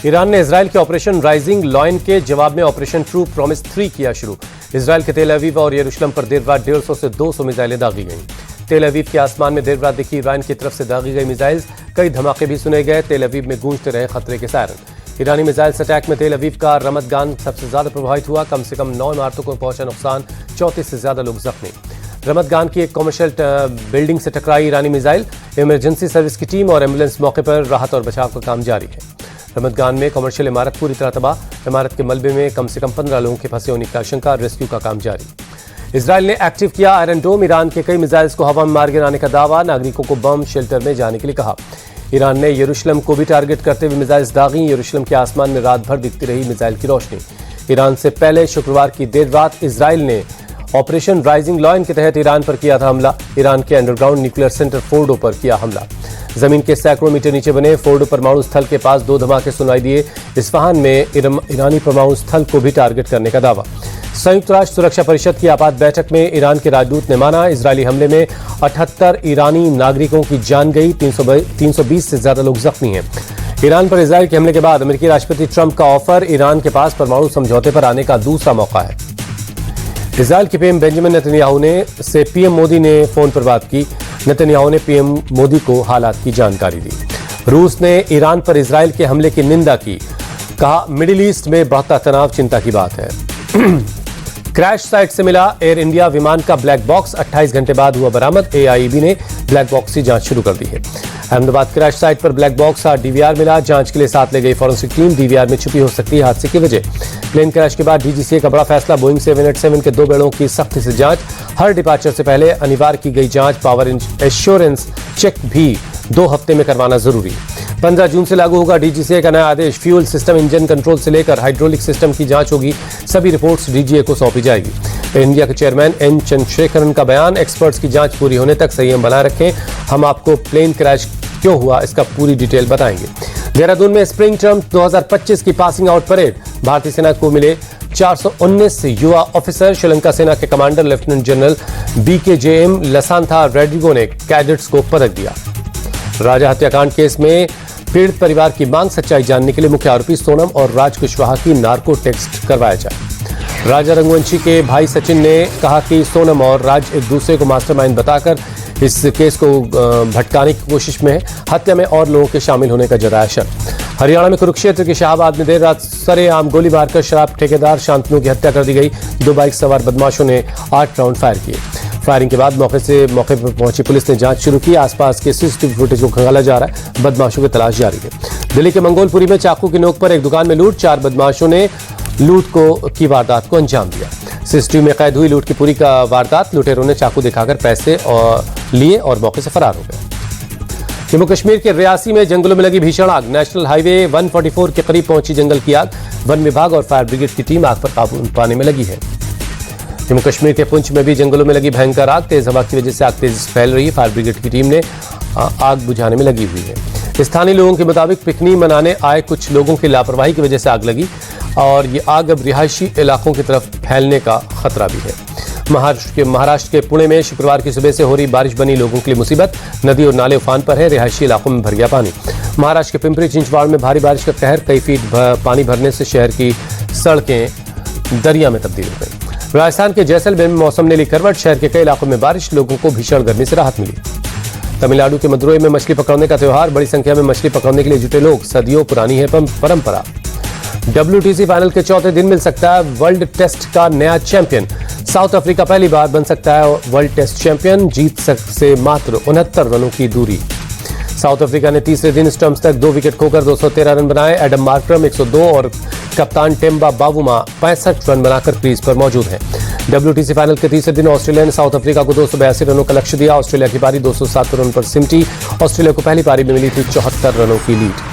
Iran ने Israel के operation rising lion के जवाब में ऑपरेशन ट्रू प्रॉमिस 3 किया शुरू। इजराइल के तेल अवीव और यरूशलेम पर देर रात 150 से 200 मिसाइलें दागी गईं। तेल अवीव के आसमान में देर रात दिखी ईरान की तरफ से दागी गई मिसाइल। कई धमाके भी सुने गए। तेल अवीव में गूंजते रहे खतरे के सायरन। ईरानी मिसाइल्स अटैक में तेल अवीव का रमदगान सबसे ज्यादा प्रभावित हुआ। कम से कम 9 इमारतों को पहुंचा नुकसान, 34 से ज्यादा लोग जख्मी। रमदगान की एक कमर्शियल बिल्डिंग से टकराई ईरानी मिसाइल। इमरजेंसी सर्विस की टीम और एम्बुलेंस मौके पर राहत और बचाव का काम जारी है। रमदगान में कमर्शियल इमारत पूरी तरह तबाह। इमारत के मलबे में कम से कम 15 लोगों के फंसे होने की आशंका। रेस्क्यू का काम जारी। इजराइल ने एक्टिव किया आयरन डोम। ईरान के कई मिसाइल्स को हवा में मार गिराने का दावा। नागरिकों को बम शेल्टर में जाने के लिए कहा। ईरान ने यरूशलेम को भी टारगेट करते हुए मिसाइल्स दागी। यरूशलेम के आसमान में रात भर दिखती रही मिसाइल की रोशनी। ईरान से पहले शुक्रवार की देर रात इजराइल ने ऑपरेशन राइजिंग लॉयन के तहत ईरान पर किया था हमला। ईरान के अंडरग्राउंड न्यूक्लियर सेंटर फोर्डो पर किया हमला। जमीन के सैकड़ों मीटर नीचे बने फोर्डो परमाणु स्थल के पास 2 धमाके सुनाई दिए। इस्फहान में ईरानी परमाणु स्थल को भी टारगेट करने का दावा। संयुक्त राष्ट्र सुरक्षा परिषद की आपात बैठक में ईरान के राजदूत ने माना, इजरायली हमले में 78 ईरानी नागरिकों की जान गई, 320 से ज्यादा लोग जख्मी हैं। ईरान पर इजराइल के हमले के बाद अमेरिकी राष्ट्रपति ट्रंप का ऑफर। ईरान के पास परमाणु समझौते पर आने का दूसरा मौका है। इजराइल के पीएम बेंजामिन नेतन्याहू से पीएम मोदी ने फोन पर बात की। नेतन्याहू ने पीएम मोदी को हालात की जानकारी दी। रूस ने ईरान पर इजराइल के हमले की निंदा की। कहा, मिडिल ईस्ट में बढ़ता तनाव चिंता की बात है। क्रैश साइट से मिला एयर इंडिया विमान का ब्लैक बॉक्स, 28 घंटे बाद हुआ बरामद। एआईबी ने ब्लैक बॉक्स की जांच शुरू कर दी है। अहमदाबाद क्रैश साइट पर ब्लैक बॉक्स का डीवीआर मिला। जांच के लिए साथ ले गई फॉरेंसिक टीम। डीवीआर में छुपी हो सकती है हादसे की वजह। प्लेन क्रैश के बाद डीजीसीए का बड़ा फैसला। बोइंग 787 के 2 बेड़ों की सख्ती से जांच। हर डिपार्चर से पहले अनिवार्य की गई जांच। पावर एश्योरेंस चेक भी 2 हफ्ते में करवाना जरूरी। 15 जून से लागू होगा डीजीसीए का नया आदेश। फ्यूल सिस्टम, इंजन कंट्रोल से लेकर हाइड्रोलिक सिस्टम की जांच होगी। सभी रिपोर्ट्स डीजीए को सौंपी जाएगी। एयर इंडिया के चेयरमैन एन चंद्रशेखरन का बयान, एक्सपर्ट्स की जांच पूरी होने तक संयम बनाए रखें। हम आपको प्लेन क्रैश क्यों हुआ इसका पूरी डिटेल बताएंगे। देहरादून में स्प्रिंग टर्म 2025 की पासिंग आउट परेड। भारतीय सेना को मिले 419 युवा ऑफिसर। श्रीलंका सेना के कमांडर लेफ्टिनेंट जनरल बीकेजेएम लसांथा रेड्रिगो ने कैडेट्स को पदक दिया। राजा हत्याकांड केस में पीड़ित परिवार की मांग, सच्चाई जानने के लिए मुख्य आरोपी सोनम और राज कुशवाहा की नार्को टेस्ट करवाया जाए। राजा रघुवंशी के भाई सचिन ने कहा कि सोनम और राज एक दूसरे को मास्टरमाइंड बताकर इस केस को भटकाने की कोशिश में है। हत्या में और लोगों के शामिल होने का जताया शक। हरियाणा में कुरुक्षेत्र के शाहबाद में देर रात सरेआम गोली मारकर शराब ठेकेदार शांतनु की हत्या कर दी गई। 2 बाइक सवार बदमाशों ने 8 राउंड फायर किए। फायरिंग के बाद मौके पर पहुंची पुलिस ने जांच शुरू की। आसपास के सीसीटीवी फुटेज को खंगाला जा रहा है। बदमाशों की तलाश जारी है। दिल्ली के मंगोलपुरी में चाकू की नोक पर एक दुकान में लूट। 4 बदमाशों ने लूट की वारदात को अंजाम दिया। सीसीटीवी में कैद हुई लूट की पूरी का वारदात। लुटेरों ने चाकू दिखाकर पैसे लिए और मौके से फरार हो गए। जम्मू कश्मीर के रियासी में जंगलों में लगी भीषण आग। नेशनल हाईवे 144 के करीब पहुंची जंगल की आग। वन विभाग और फायर ब्रिगेड की टीम आग पर काबू पाने में लगी है। जम्मू कश्मीर के पुंछ में भी जंगलों में लगी भयंकर आग। तेज हवा की वजह से आग तेजी से फैल रही है। फायर ब्रिगेड की टीम ने आग बुझाने में लगी हुई है। स्थानीय लोगों के मुताबिक पिकनिक मनाने आए कुछ लोगों की लापरवाही की वजह से आग लगी और ये आग अब रिहायशी इलाकों की तरफ फैलने का खतरा भी है। महाराष्ट्र के पुणे में शुक्रवार की सुबह से हो रही बारिश बनी लोगों के लिए मुसीबत। नदी और नाले उफान पर है। रिहायशी इलाकों में भर गया पानी। महाराष्ट्र के पिंपरी चिंचवाड़ में भारी बारिश का कहर। कई फीट पानी भरने से शहर की सड़कें दरिया में तब्दील हो गई। राजस्थान के जैसलमेर में मौसम ने ली करवट। शहर के कई इलाकों में बारिश। लोगों को भीषण गर्मी से राहत मिली। तमिलनाडु के मदुरई में मछली पकड़ने का त्योहार। बड़ी संख्या में मछली पकड़ने के लिए जुटे लोग। सदियों पुरानी है परंपरा। WTC फाइनल के 4थे दिन मिल सकता है वर्ल्ड टेस्ट का नया चैंपियन। साउथ अफ्रीका पहली बार बन सकता है वर्ल्ड टेस्ट चैंपियन। जीत से मात्र 69 रनों की दूरी। साउथ अफ्रीका ने तीसरे दिन स्टंप्स तक 2 विकेट खोकर 213 रन बनाए। एडम मार्क्रम 102 और कप्तान टेम्बा बावुमा 65 रन बनाकर क्रीज पर मौजूद हैं। WTC फाइनल के तीसरे दिन ऑस्ट्रेलिया ने साउथ अफ्रीका को 282 रनों का लक्ष्य दिया। ऑस्ट्रेलिया की पारी 207 रन पर सिमटी। ऑस्ट्रेलिया को पहली पारी में मिली थी 74 रनों की लीड।